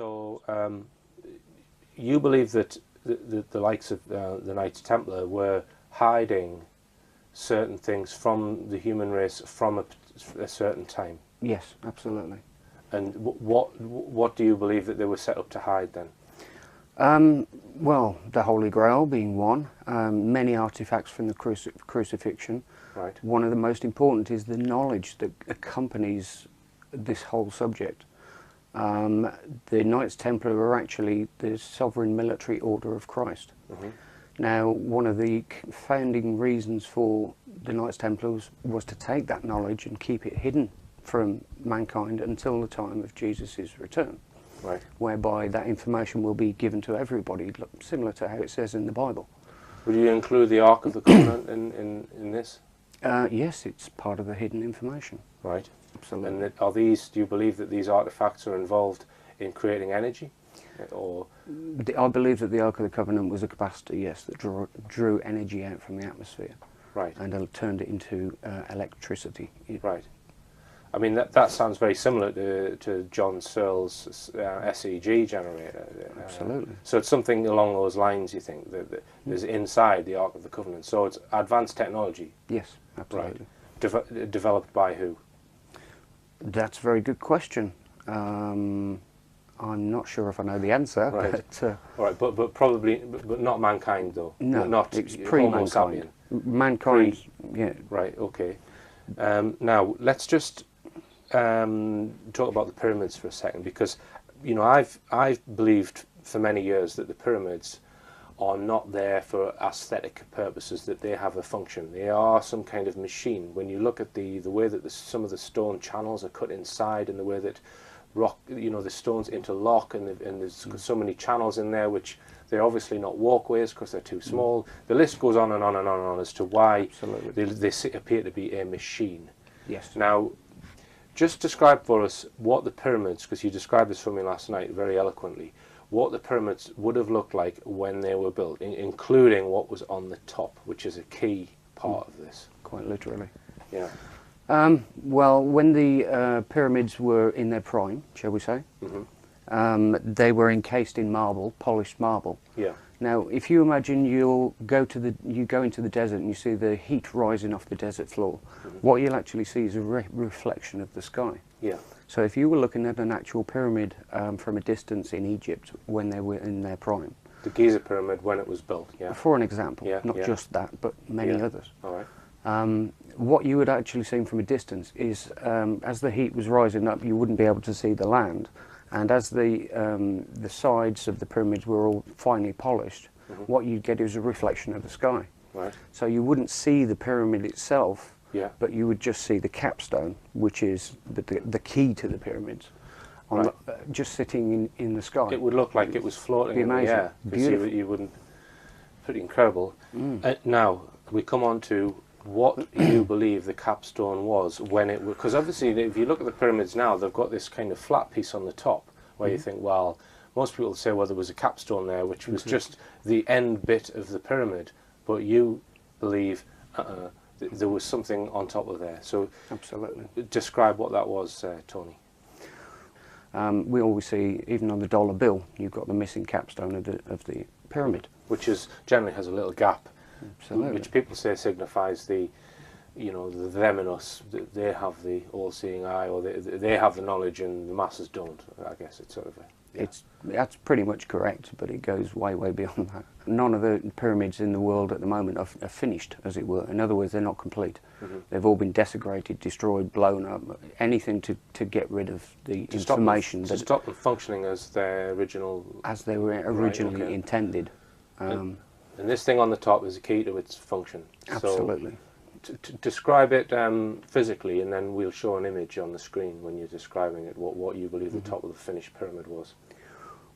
So you believe that the likes of the Knights Templar were hiding certain things from the human race from a certain time? Yes, absolutely. And what do you believe that they were set up to hide then? Well, the Holy Grail being one, many artifacts from the crucifixion. Right. One of the most important is the knowledge that accompanies this whole subject. The Knights Templar were actually the sovereign military order of Christ. Mm-hmm. Now, one of the founding reasons for the Knights Templars was to take that knowledge and keep it hidden from mankind until the time of Jesus' return. Right. Whereby that information will be given to everybody, similar to how it says in the Bible. Would you include the Ark of the Covenant in this? Yes, it's part of the hidden information. Right. Absolutely. And are these? Do you believe that these artifacts are involved in creating energy, or? I believe that the Ark of the Covenant was a capacitor, yes, that drew energy out from the atmosphere. Right. And turned it into electricity. Right. I mean, that sounds very similar to John Searle's SEG generator. Absolutely. So it's something along those lines, you think, that is inside the Ark of the Covenant. So it's advanced technology. Yes, absolutely. Right. Developed by who? That's a very good question. I'm not sure if I know the answer. Right. But, all right, but probably, but not mankind though. No, not it's Homo pre-mankind. sapien. Mankind, yeah. Right. Okay. Now let's just talk about the pyramids for a second, because you know I've believed for many years that the pyramids are not there for aesthetic purposes, that they have a function. They are some kind of machine. When you look at the way that some of the stone channels are cut inside, and the way that the stones interlock, and there's so many channels in there, which they're obviously not walkways because they're too small. The list goes on and on and on and on as to why they appear to be a machine. Yes. Now, just describe for us what the pyramids, because you described this for me last night very eloquently, what the pyramids would have looked like when they were built, including what was on the top, which is a key part of this. Quite literally. Yeah. Well, when the pyramids were in their prime, shall we say, they were encased in marble, polished marble. Yeah. Now, if you imagine you go into the desert and you see the heat rising off the desert floor, what you'll actually see is a reflection of the sky. Yeah. So if you were looking at an actual pyramid from a distance in Egypt when they were in their prime. The Giza pyramid when it was built, yeah. For an example, Yeah, not yeah. just that, but many others. All right. What you would actually see from a distance is, as the heat was rising up, you wouldn't be able to see the land, and as the sides of the pyramids were all finely polished, what you'd get is a reflection of the sky. Right. So you wouldn't see the pyramid itself, Yeah. but you would just see the capstone, which is the key to the pyramids, on just sitting in the sky. It would look like it was floating in the air. Beautiful. You wouldn't. Pretty incredible. Now we come on to what you believe the capstone was when it was, because obviously if you look at the pyramids now, they've got this kind of flat piece on the top where you think, well, most people say, well, there was a capstone there, which was just the end bit of the pyramid, but you believe there was something on top of there. So Absolutely. Describe what that was, Tony. We always see, even on the dollar bill, you've got the missing capstone of the pyramid. Which generally has a little gap. Absolutely. Which people say signifies the them and us. They have the all-seeing eye, or they have the knowledge, and the masses don't. I guess it's sort of That's pretty much correct, but it goes way, way beyond that. None of the pyramids in the world at the moment are finished, as it were. In other words, they're not complete. They've all been desecrated, destroyed, blown up, anything to get rid of the information. To stop them functioning as their original... As they were originally intended. And this thing on the top is the key to its function. Absolutely. So, describe it physically, and then we'll show an image on the screen when you're describing it, what you believe the top of the finished pyramid was.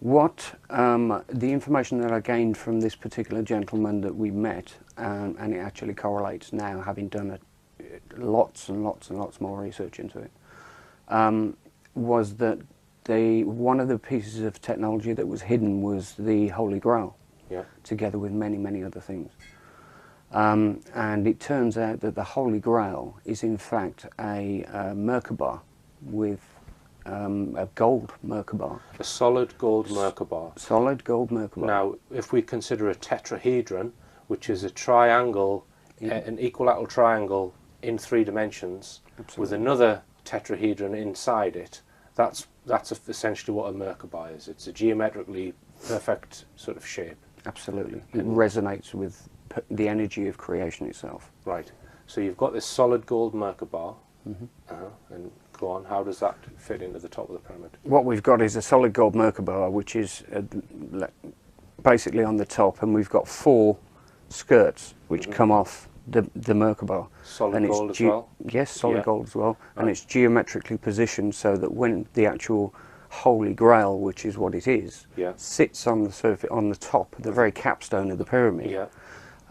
What the information that I gained from this particular gentleman that we met, and it actually correlates now, having done lots and lots and lots more research into it, was that one of the pieces of technology that was hidden was the Holy Grail, together with many, many other things. And it turns out that the Holy Grail is in fact a Merkaba with a gold Merkaba. A solid gold Merkaba. Solid gold Merkaba. Now, if we consider a tetrahedron, which is a triangle, an equilateral triangle in 3 dimensions, Absolutely. with another tetrahedron inside it, that's essentially what a Merkaba is. It's a geometrically perfect sort of shape. Absolutely. It resonates with the energy of creation itself. Right. So you've got this solid gold Merkaba, and go on, how does that fit into the top of the pyramid? What we've got is a solid gold Merkaba, which is basically on the top, and we've got 4 skirts which come off the Merkaba. Solid and gold as well? Yes, solid gold as well. Right. And it's geometrically positioned so that when the actual Holy Grail, which is what it is, sits on the surface, on the top, the very capstone of the pyramid,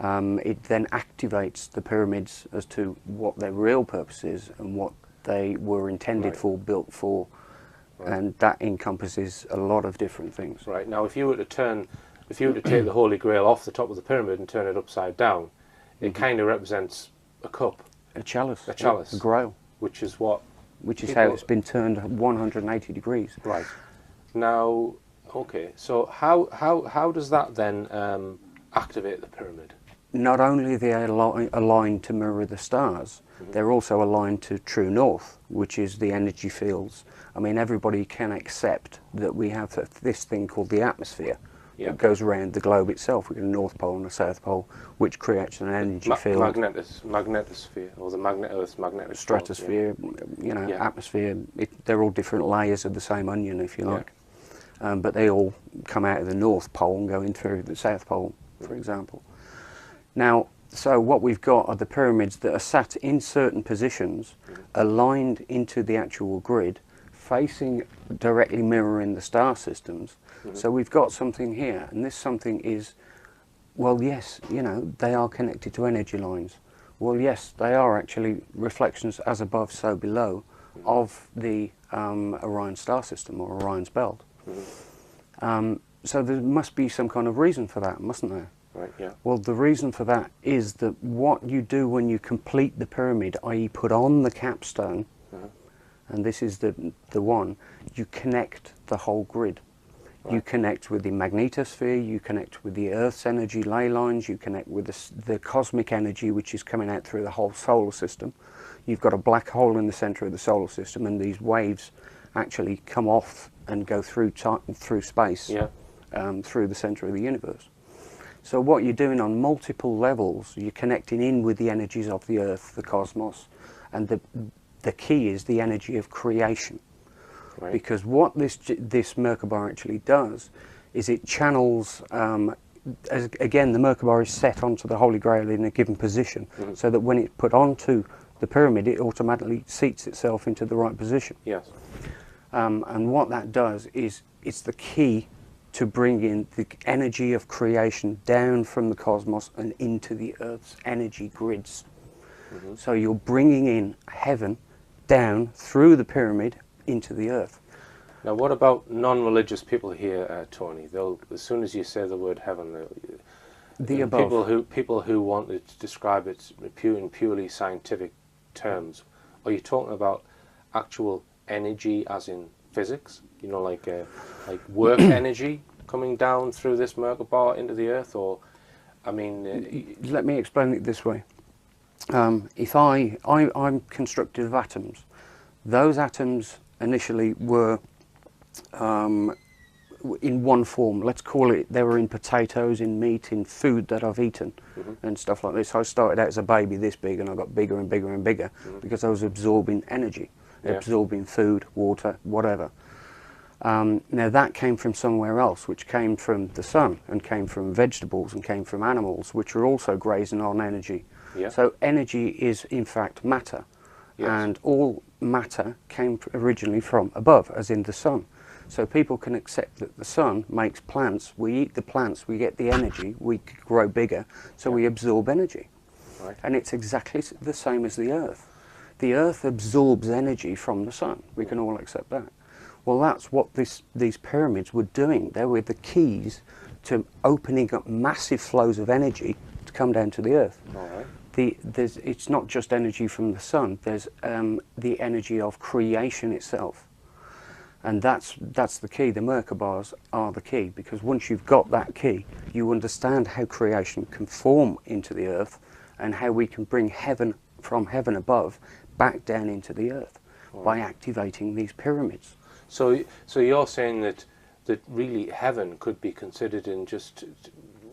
it then activates the pyramids as to what their real purpose is and what they were intended for, built for, and that encompasses a lot of different things. Right. Now, if you were to take the Holy Grail off the top of the pyramid and turn it upside down, it kind of represents a cup. A chalice. A chalice. A grail. Which is what... Which is how it's been turned 180 degrees. Right. Now, okay, so how does that then activate the pyramid? Not only are they aligned to mirror the stars, they're also aligned to true north, which is the energy fields. I mean, everybody can accept that we have this thing called the atmosphere that goes around the globe itself. We've got a North Pole and a South Pole, which creates an energy field. Magnetosphere, or the Earth's magnetosphere. Stratosphere, you know, atmosphere. They're all different layers of the same onion, if you like. But they all come out of the North Pole and go in through the South Pole, for example. Now, so what we've got are the pyramids that are sat in certain positions, aligned into the actual grid, facing directly mirroring the star systems. So we've got something here, and this something is, well, yes, you know, they are connected to energy lines. Well, yes, they are actually reflections as above, so below of the Orion star system, or Orion's belt. So there must be some kind of reason for that, mustn't there? Right, yeah. Well, the reason for that is that what you do when you complete the pyramid, i.e. put on the capstone, and this is the one, you connect the whole grid. Right. You connect with the magnetosphere, you connect with the Earth's energy ley lines, you connect with the cosmic energy which is coming out through the whole solar system. You've got a black hole in the centre of the solar system, and these waves actually come off and go through space, through the centre of the universe. So what you're doing on multiple levels, you're connecting in with the energies of the Earth, the cosmos, and the key is the energy of creation. Right. Because what this Merkaba actually does is it channels, again, the Merkaba is set onto the Holy Grail in a given position, so that when it's put onto the pyramid, it automatically seats itself into the right position. Yes. And what that does is it's the key to bring in the energy of creation down from the cosmos and into the Earth's energy grids. So you're bringing in heaven down through the pyramid into the Earth. Now, what about non-religious people here, Tony? They'll, as soon as you say the word heaven, the above. People who want to describe it in purely scientific terms, are you talking about actual energy, as in physics? You know, like work energy coming down through this Merkaba into the Earth, or, I mean... Let me explain it this way. If I'm constructed of atoms. Those atoms initially were in one form. Let's call it, they were in potatoes, in meat, in food that I've eaten, and stuff like this. I started out as a baby this big, and I got bigger and bigger and bigger because I was absorbing energy, absorbing food, water, whatever. Now that came from somewhere else, which came from the sun, and came from vegetables, and came from animals, which are also grazing on energy. So energy is in fact matter, and all matter came originally from above, as in the sun. So people can accept that the sun makes plants, we eat the plants, we get the energy, we grow bigger, so we absorb energy. Right. And it's exactly the same as the Earth. The Earth absorbs energy from the sun, we can all accept that. Well, that's what these pyramids were doing. They were the keys to opening up massive flows of energy to come down to the Earth. All right. It's not just energy from the sun, there's the energy of creation itself. And that's the key. The Merkabahs are the key, because once you've got that key, you understand how creation can form into the earth and how we can bring heaven from heaven above back down into the earth by activating these pyramids. So you're saying that really heaven could be considered in just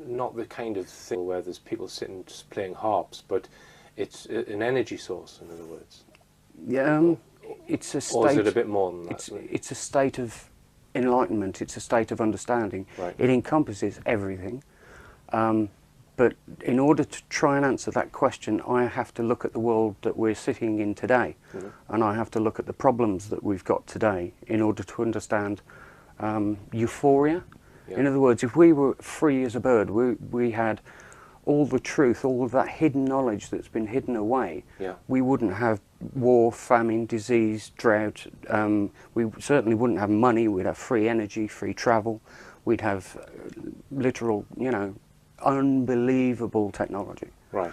not the kind of thing where there's people sitting just playing harps, but it's an energy source, in other words. Yeah, it's a state. Or is it a bit more than that? It's a state of enlightenment. It's a state of understanding. Right. It encompasses everything. But in order to try and answer that question, I have to look at the world that we're sitting in today, and I have to look at the problems that we've got today in order to understand euphoria. Yeah. In other words, if we were free as a bird, we had all the truth, all of that hidden knowledge that's been hidden away, we wouldn't have war, famine, disease, drought. We certainly wouldn't have money. We'd have free energy, free travel. We'd have literal, unbelievable technology. Right.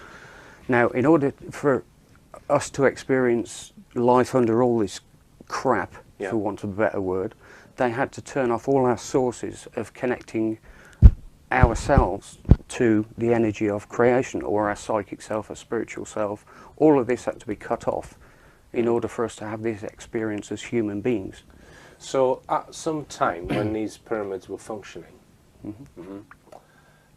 Now, in order for us to experience life under all this crap, for want of a better word, they had to turn off all our sources of connecting ourselves to the energy of creation, or our psychic self, our spiritual self. All of this had to be cut off in order for us to have this experience as human beings. So at some time when these pyramids were functioning,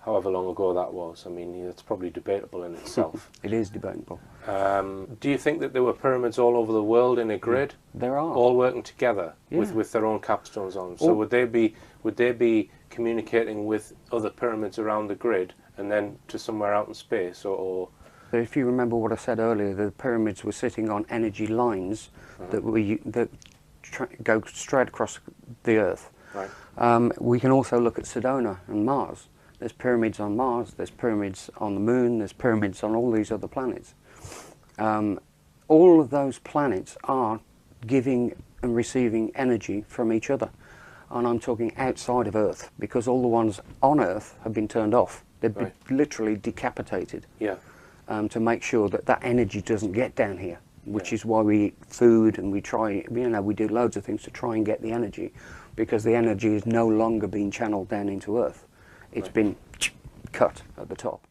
however long ago that was, I mean, it's probably debatable in itself. It is debatable. Do you think that there were pyramids all over the world in a grid? There are. All working together with their own capstones on. So would they be communicating with other pyramids around the grid and then to somewhere out in space, or? So if you remember what I said earlier, the pyramids were sitting on energy lines that go straight across the Earth. Right. We can also look at Sedona and Mars. There's pyramids on Mars, there's pyramids on the Moon, there's pyramids on all these other planets. All of those planets are giving and receiving energy from each other. And I'm talking outside of Earth, because all the ones on Earth have been turned off. They've been literally decapitated to make sure that that energy doesn't get down here, which is why we eat food and we try, we do loads of things to try and get the energy, because the energy is no longer being channeled down into Earth. It's been cut at the top.